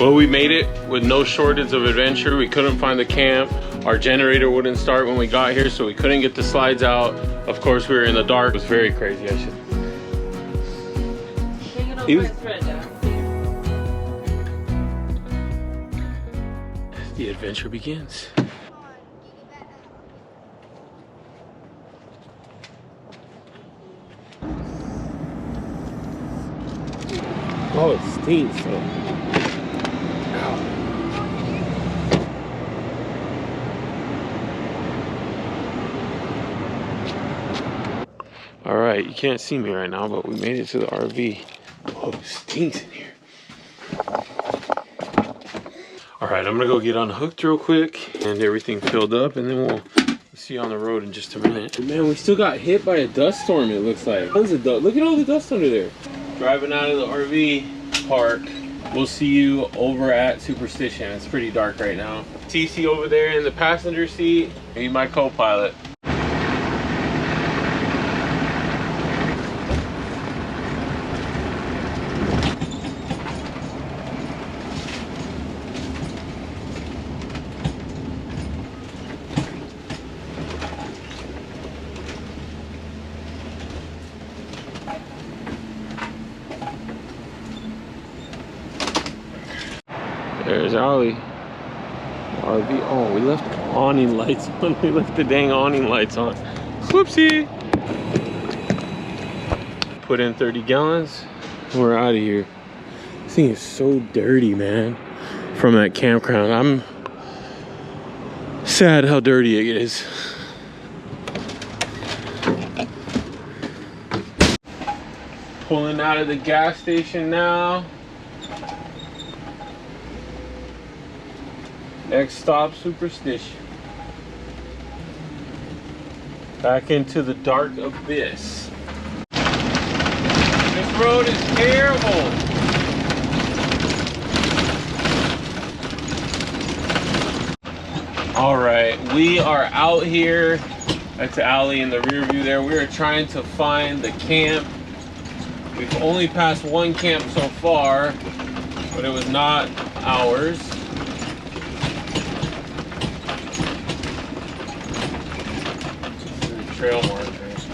Well, we made it with no shortage of adventure. We couldn't find the camp. Our generator wouldn't start when we got here, so we couldn't get the slides out. Of course, we were in the dark. It was very crazy. The adventure begins. Oh, it stinks. All right, you can't see me right now, but we made it to the RV. Oh, it stinks in here. All right, I'm gonna go get unhooked real quick and everything filled up, and then we'll see you on the road in just a minute. Man, we still got hit by a dust storm, it looks like. Tons of dust. Look at all the dust under there. Driving out of the RV park. We'll see you over at Superstition. It's pretty dark right now. TC over there in the passenger seat. He's my co-pilot. There's Ollie. RV. Oh, we left awning lights on. We left the dang awning lights on. Whoopsie. Put in 30 gallons. We're out of here. This thing is so dirty, man. From that campground. I'm sad how dirty it is. Pulling out of the gas station now. Next stop, Superstition. Back into the dark abyss. This road is terrible. All right, we are out here. That's Allie in the rear view there. We are trying to find the camp. We've only passed one camp so far, but it was not ours. Trail markers.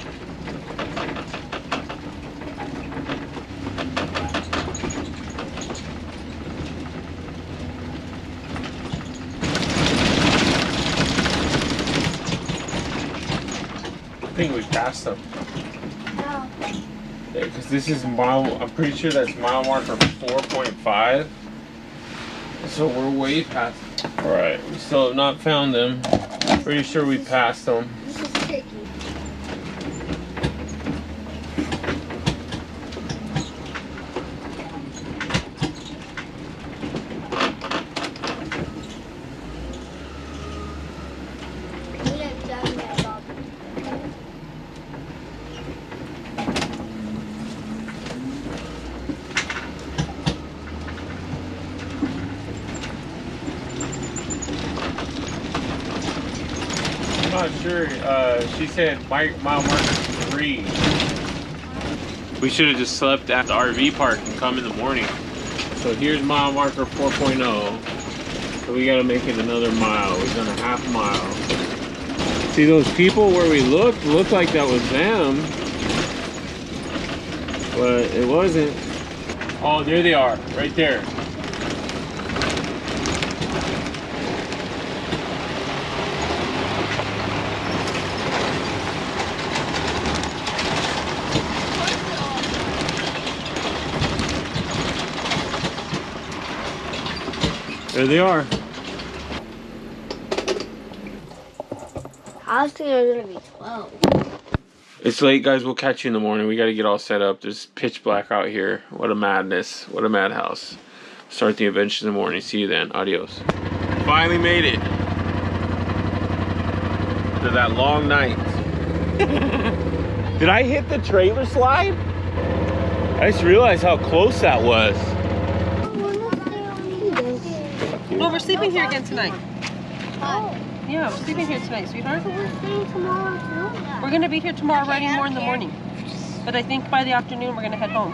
I think we passed them. No. Yeah, because this is mile, I'm pretty sure that's mile marker 4.5. So we're way past. Alright, we still have not found them. Pretty sure we passed them. This is tricky. I'm not sure. She said mile marker 3. We should have just slept at the RV park and come in the morning. So here's mile marker 4.0. So we gotta make it another mile. We've done a half mile. See those people where we looked like that was them. But it wasn't. Oh, there they are, right there. There they are. I was thinking it was gonna be 12. It's late, guys. We'll catch you in the morning. We got to get all set up. There's pitch black out here. What a madness. What a madhouse. Start the adventure in the morning. See you then. Adios. Finally made it. To that long night. Did I hit the trailer slide? I just realized how close that was. No, we're sleeping here again tonight. Oh. Yeah, we're sleeping here tonight, sweetheart. So we're staying tomorrow too? We're gonna be here tomorrow, riding more in the morning. But I think by the afternoon we're gonna head home.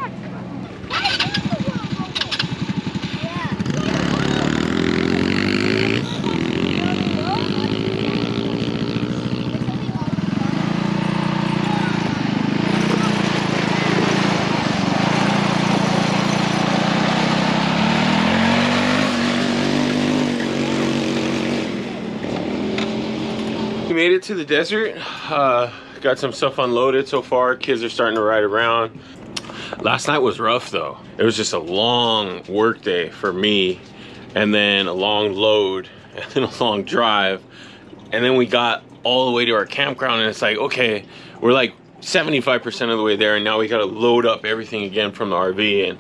we made it to the desert. Got some stuff unloaded so far. Kids are starting to ride around. Last night was rough though. It was just a long work day for me, and then a long load, and then a long drive. And then we got all the way to our campground, and it's like, okay, we're like 75% of the way there, and now we gotta load up everything again from the RV, and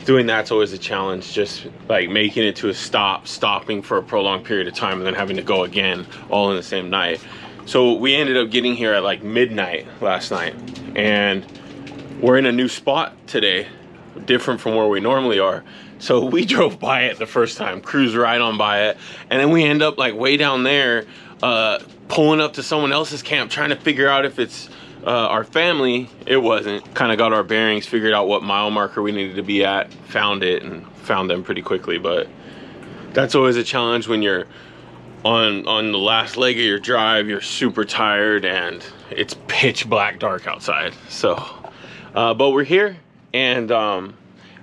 doing that's always a challenge, just like making it to a stop, stopping for a prolonged period of time, and then having to go again all in the same night. So we ended up getting here at like midnight last night, and we're in a new spot today, different from where we normally are. So we drove by it the first time, cruised right on by it, and then we end up like way down there, pulling up to someone else's camp, trying to figure out if it's our family. It wasn't. Kind of got our bearings, figured out what mile marker we needed to be at, found it, and found them pretty quickly. But that's always a challenge when you're on the last leg of your drive. You're super tired and it's pitch black dark outside. So but we're here, and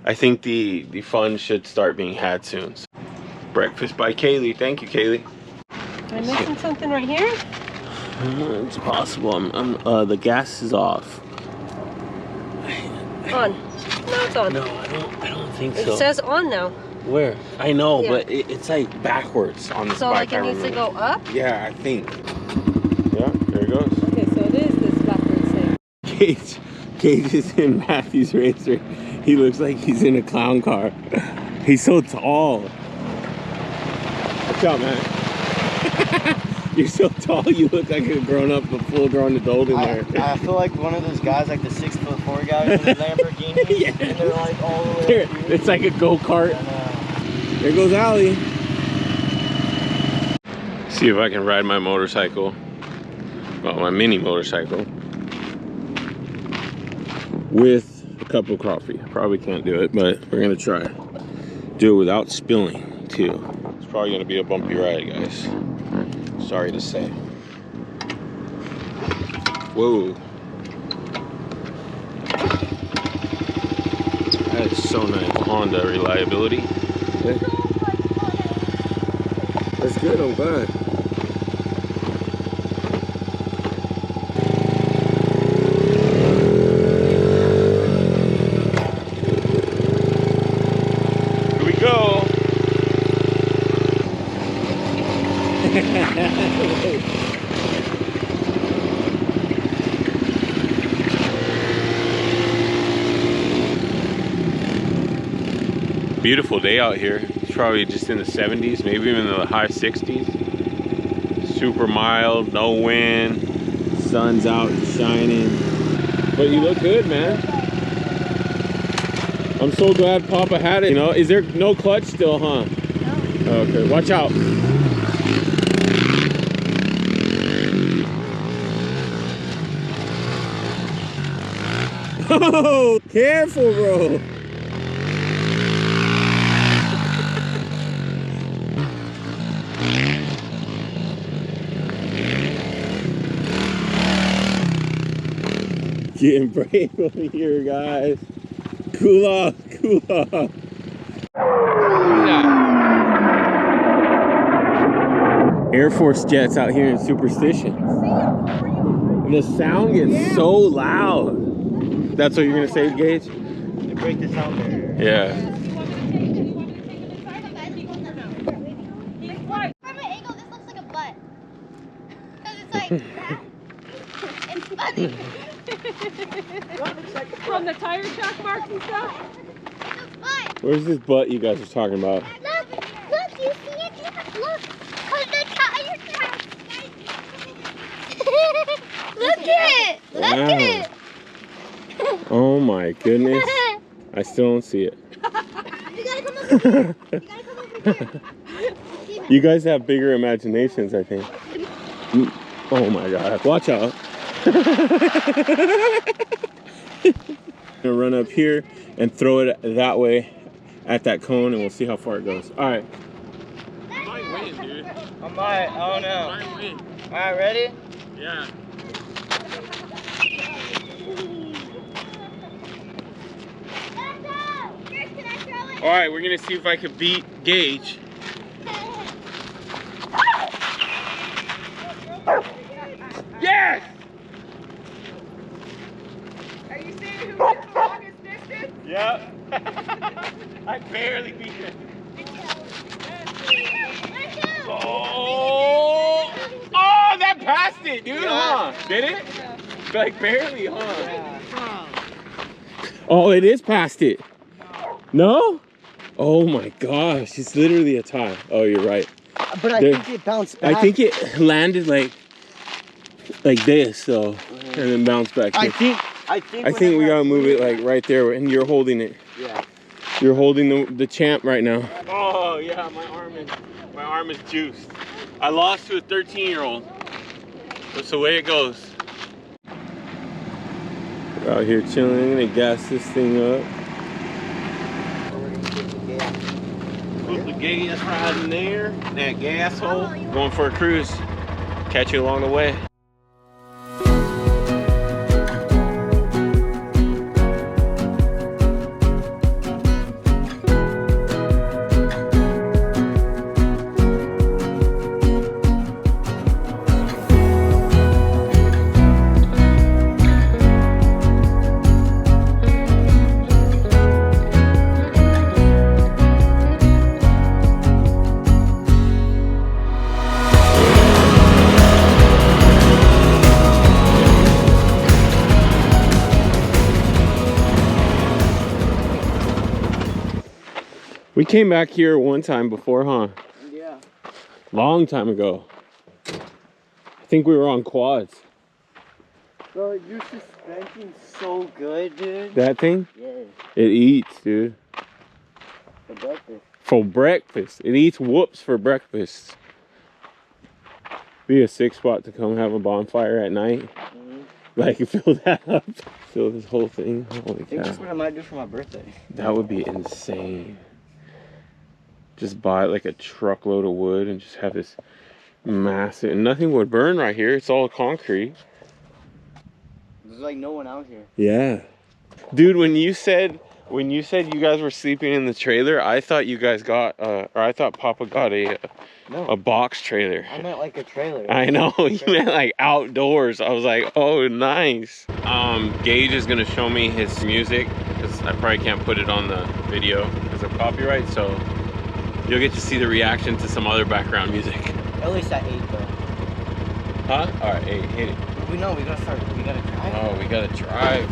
I think the fun should start being had soon. So, breakfast by Kaylee. Thank you, Kaylee. Am I missing something right here? It's possible. The gas is off. On. No, it's on. No, I don't think so. It says on now. Where? I know, Yeah. but it's like backwards on this So bike. like it needs to go up? Yeah, I think. Yeah, there it goes. Okay, so it is this backwards thing. Gage is in Matthew's Racer. He looks like he's in a clown car. He's so tall. Watch out, man. You're so tall, you look like a grown-up, a full-grown adult in there. I feel like one of those guys, like the 6'4" guys in the Lamborghini. Yeah. And they're like all the way up here. It's like a go-kart. And, There goes Allie. See if I can ride my motorcycle. Well, my mini motorcycle. With a cup of coffee. Probably can't do it, but we're gonna try. Do it without spilling, too. It's probably gonna be a bumpy ride, guys. Sorry to say. Whoa. That is so nice. Honda reliability. That's good, I'm glad. Here we go. Beautiful day out here. It's probably just in the 70s, maybe even in the high 60s. Super mild, no wind, sun's out and shining. But you look good, man. I'm so glad Papa had it. You know, is there no clutch still, huh? No. Okay, watch out. Oh, careful, bro. Getting brave over here, guys. Cool off, cool off. Look at that. Air Force jets out here in Superstition. The sound gets so loud. That's what you're gonna say, Gage? they break the sound barrier. Yeah. From an angle, this looks like a butt. Because it's like that. It's funny. From the tire track marks and stuff? It's a butt. Where's this butt you guys are talking about? Look, you see it? Look. Because the tire track. Look at it. Look Wow. at it. Oh my goodness. I still don't see it. You gotta come over here. You gotta come over here. You guys have bigger imaginations, I think. Oh my God, watch out. I'm gonna run up here and throw it that way at that cone, and we'll see how far it goes. All right. Might win, dude. I might, I don't know. Might win. Alright, ready? Yeah. All right, we're gonna see if I can beat Gage. Yes! Are you saying who gets the longest distance? Yep. I barely beat it. Oh! Oh, that passed it, dude, huh? Did it? Like barely, huh? Oh, it is past it. No? Oh my gosh, it's literally a tie. Oh, you're right. But I think it bounced back. I think it landed like this, so, and then bounced back. I think we gotta move it like right there, and you're holding it. Yeah. You're holding the champ right now. Oh yeah, my arm is juiced. I lost to a 13-year-old. That's the way it goes. We're out here chilling. I'm gonna gas this thing up. Put the gas right in there, in that gas hole. Going for a cruise. Catch you along the way. We came back here one time before, huh? Yeah. Long time ago. I think we were on quads. Bro, your suspension's so good, dude. That thing? Yeah. It eats, dude. For breakfast. For breakfast. It eats whoops for breakfast. Be a sick spot to come have a bonfire at night. Like, fill that up. Fill this whole thing. Holy I think that's cow. what I might do for my birthday. That would be insane. Just buy like a truckload of wood and just have this massive, and nothing would burn right here. It's all concrete. There's like no one out here. Yeah. Dude, when you said you guys were sleeping in the trailer, I thought you guys got or I thought Papa got a box trailer. I meant like a trailer. I know, you meant like outdoors. I was like, oh, nice. Gage is gonna show me his music because I probably can't put it on the video because of copyright, so you'll get to see the reaction to some other background music. At least at 8 though. Huh? Alright, 8, hit it. We gotta drive. Oh, we gotta drive.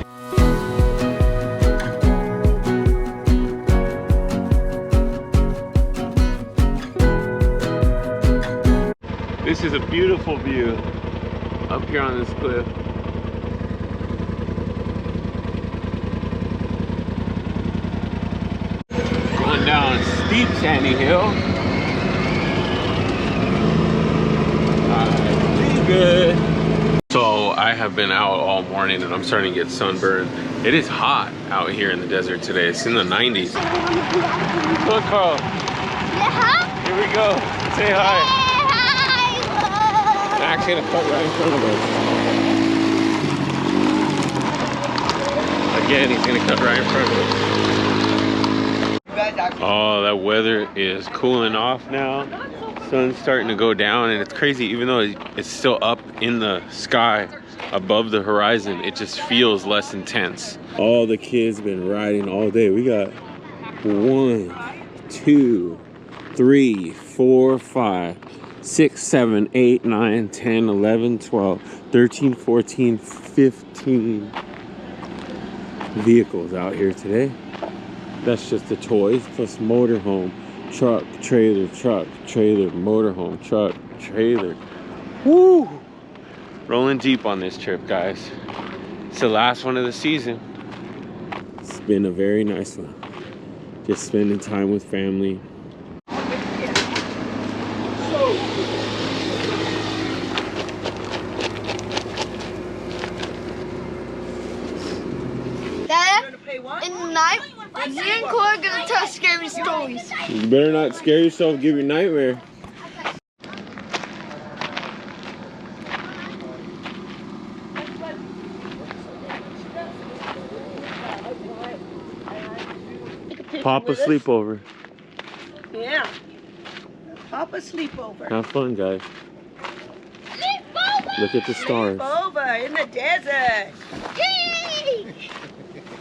This is a beautiful view up here on this cliff. Going down steep sandy hill. Pretty good. So I have been out all morning and I'm starting to get sunburned. It is hot out here in the desert today. It's in the 90s. Look, Carl. Yeah? Here we go. Say hi. Hi. Actually, gonna cut right in front of us. Again, he's gonna cut right in front of us. Oh, that weather is cooling off now. Sun's starting to go down, and it's crazy. Even though it's still up in the sky above the horizon, it just feels less intense. All the kids been riding all day. We got 1, 2, 3, 4, 5, 6, 7, 8, 9, 10, 11, 12, 13, 14, 15 vehicles out here today. That's just the toys plus motorhome, truck, trailer, motorhome, truck, trailer. Woo! Rolling deep on this trip, guys. It's the last one of the season. It's been a very nice one. Just spending time with family. Dad, in the night, me and Cole are gonna tell scary stories. You better not scare yourself, give you a nightmare. Papa sleepover. Yeah. Papa sleepover. Have fun, guys. Look at the stars. Over in the desert. Yay!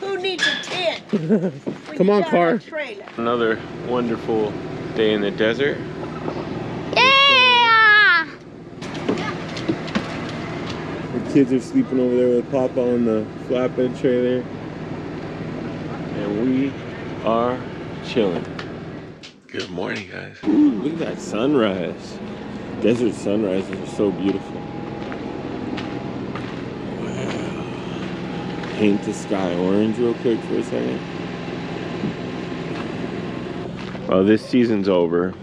Who needs a tent? when Come you on, got car. a trailer? Another wonderful day in the desert. Yeah! The kids are sleeping over there with Papa on the flatbed trailer. And we are chilling. Good morning, guys. Ooh, look at that sunrise. Desert sunrises are so beautiful. Wow. Paint the sky orange real quick for a second. Well, this season's over.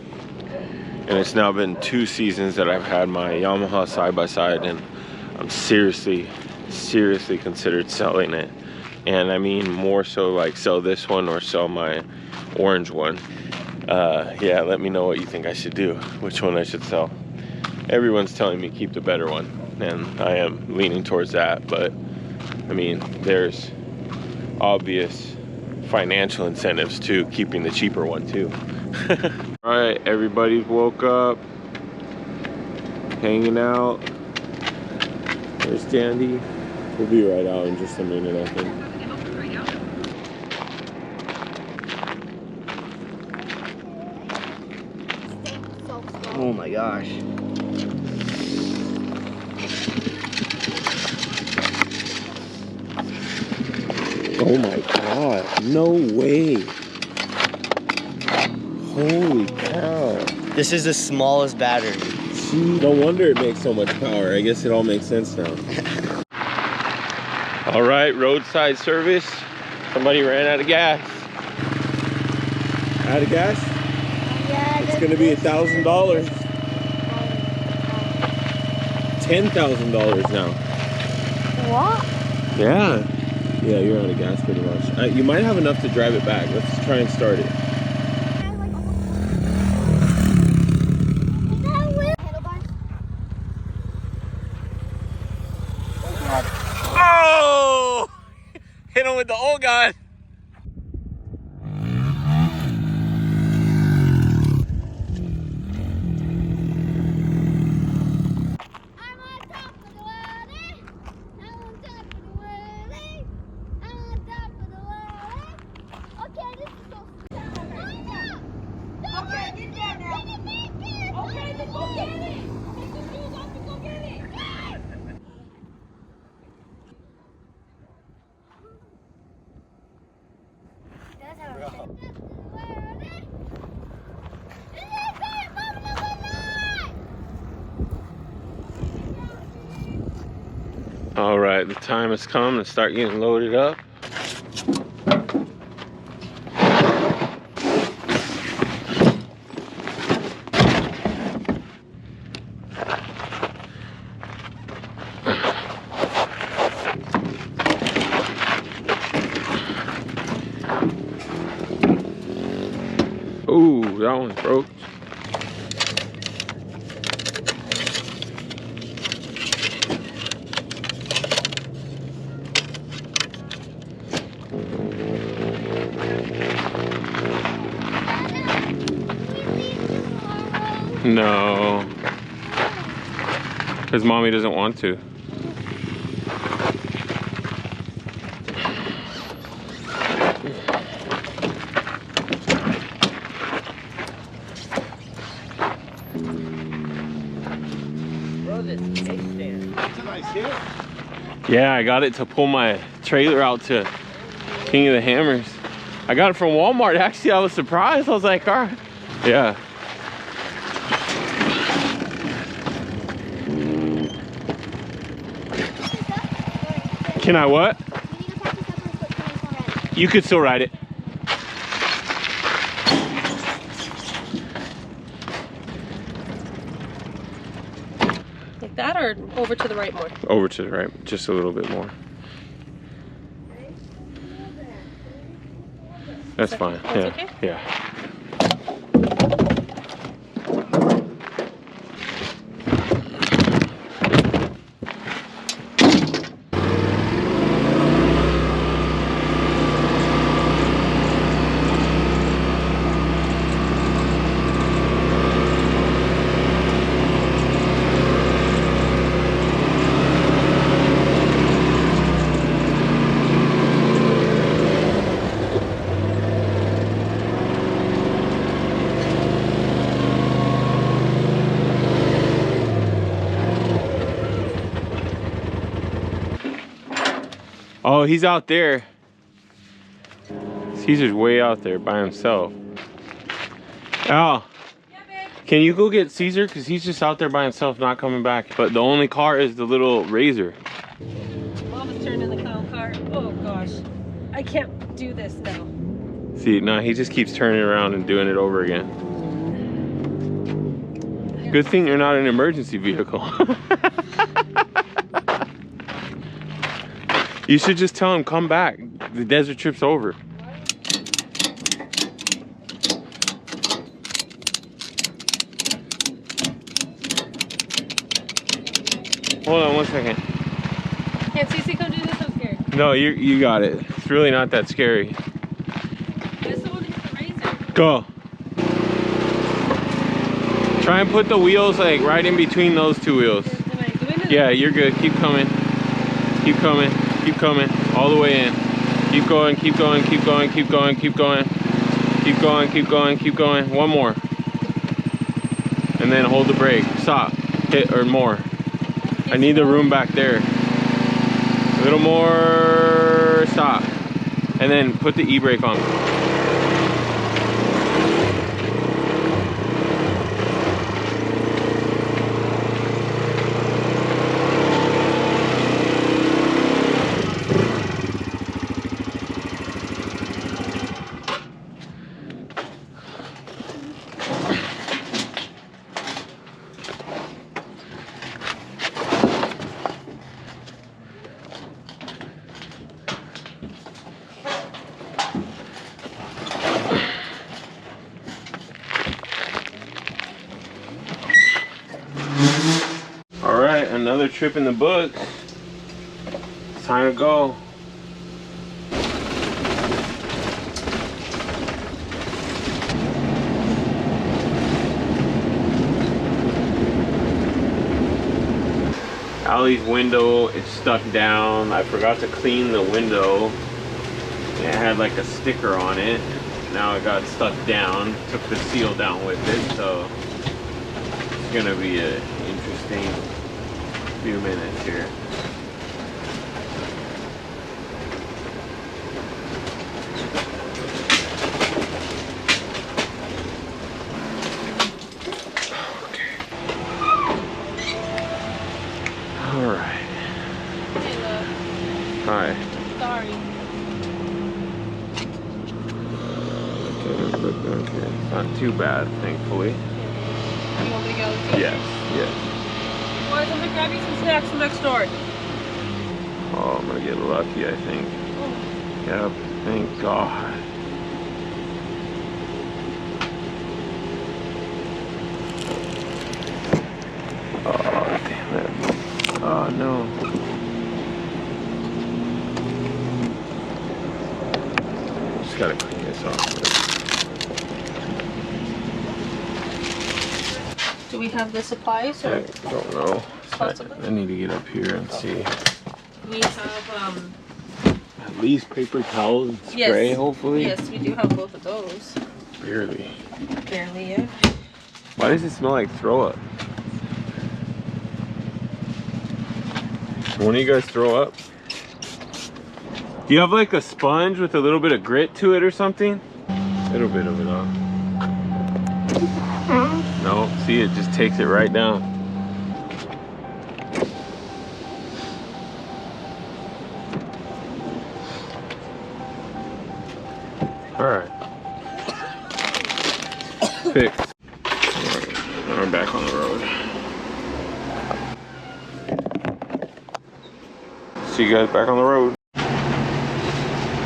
And it's now been 2 seasons that I've had my Yamaha side-by-side, and I'm seriously considered selling it. And I mean more so like sell this one or sell my orange one. Yeah, let me know what you think I should do, which one I should sell. Everyone's telling me keep the better one, and I am leaning towards that, but I mean, there's obvious financial incentives to keeping the cheaper one too. All right, everybody's woke up, hanging out. There's Dandy. We'll be right out in just a minute, I think. Oh my gosh. Oh my God, no way. Holy cow. This is the smallest battery. Gee, no wonder it makes so much power. I guess it all makes sense now. All right, roadside service. Somebody ran out of gas. Out of gas? Yeah, It's gonna be $1,000. $10,000 now. What? Yeah. Yeah, you're out of gas pretty much. You might have enough to drive it back. Let's try and start it. Oh! Hit him with the old gun. All right, the time has come to start getting loaded up. Ooh, that one broke. No, because mommy doesn't want to. Bro, this kickstand. That's a nice hit. Yeah, I got it to pull my trailer out to King of the Hammers. I got it from Walmart. Actually, I was surprised. I was like, all right. Yeah. Can I what? You could still ride it. Like that, or over to the right more? Over to the right, just a little bit more. That's fine. That's Yeah. okay? Yeah. Oh, he's out there. Caesar's way out there by himself. Al, can you go get Caesar? Because he's just out there by himself, not coming back. But the only car is the little Razor. Mama's turned in the clown car. Oh gosh. I can't do this now. See, no, he just keeps turning around and doing it over again. Good thing you're not an emergency vehicle. You should just tell him, come back. The desert trip's over. Hold on 1 second. Can't Cece come do this? I'm scared. No, you got it. It's really not that scary. I just don't want to hit the Razor. Go. Try and put the wheels like right in between those two wheels. Am I doing it? Yeah, you're good. Keep coming. Keep coming. Keep coming. All the way in. Keep going. Keep going. Keep going. Keep going. Keep going. Keep going. Keep going. Keep going. One more. And then hold the brake. Stop. Hit or more. I need the room back there. A little more. Stop. And then put the e-brake on. Alright, another trip in the books. It's time to go. Allie's window is stuck down. I forgot to clean the window. It had like a sticker on it. Now it got stuck down. Took the seal down with it, so it's gonna be an interesting few minutes here. Alright. Hey, love. Hi. Sorry. Okay. Not too bad, thankfully. You want me to go? Yes, yes. Boys, I'm gonna grab you some snacks from next door. Oh, I'm gonna get lucky, I think. Yep, thank God. Oh, damn it. Oh, no. Just gotta clean this off. Do we have the supplies? I Or don't know. Possibly. I need to get up here and see. we have, At least paper towels and spray, hopefully. yes, we do have both of those. Barely. Barely, yeah. Why does it smell like throw up? One of you guys throw up? Do you have like a sponge with a little bit of grit to it or something? A little bit of it, huh? No, see, it just takes it right down. All right. Fixed. All right. Now we're back on the road. See you guys back on the road.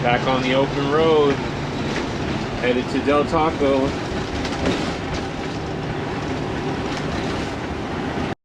Back on the open road. Headed to Del Taco.